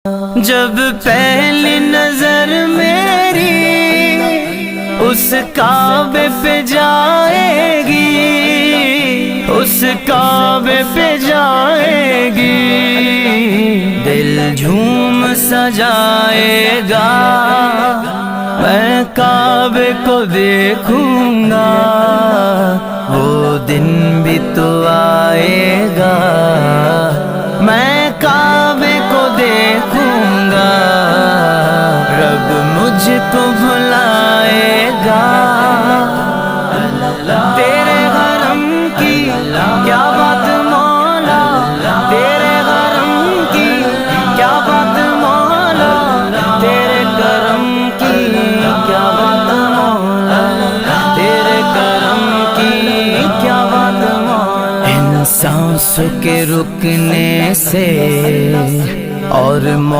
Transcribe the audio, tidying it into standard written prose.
جب پہلی نظر میری اس کعبے پہ جائے گی، اس کعبے پہ جائے گی، دل جھوم سجائے گا، میں کعبے کو دیکھوں گا، وہ دن بھی تو آئے گا، میں کعبے کو دیکھوں گا، رب مجھ کو بھلائے گا، تیرے حرم کی کیا بات مولا، تیرے حرم کی کیا بات مولا، تیرے کرم کی کیا بات مولا، تیرے کرم کی کیا بات مولا۔ ان سانسوں کے رکنے سے اور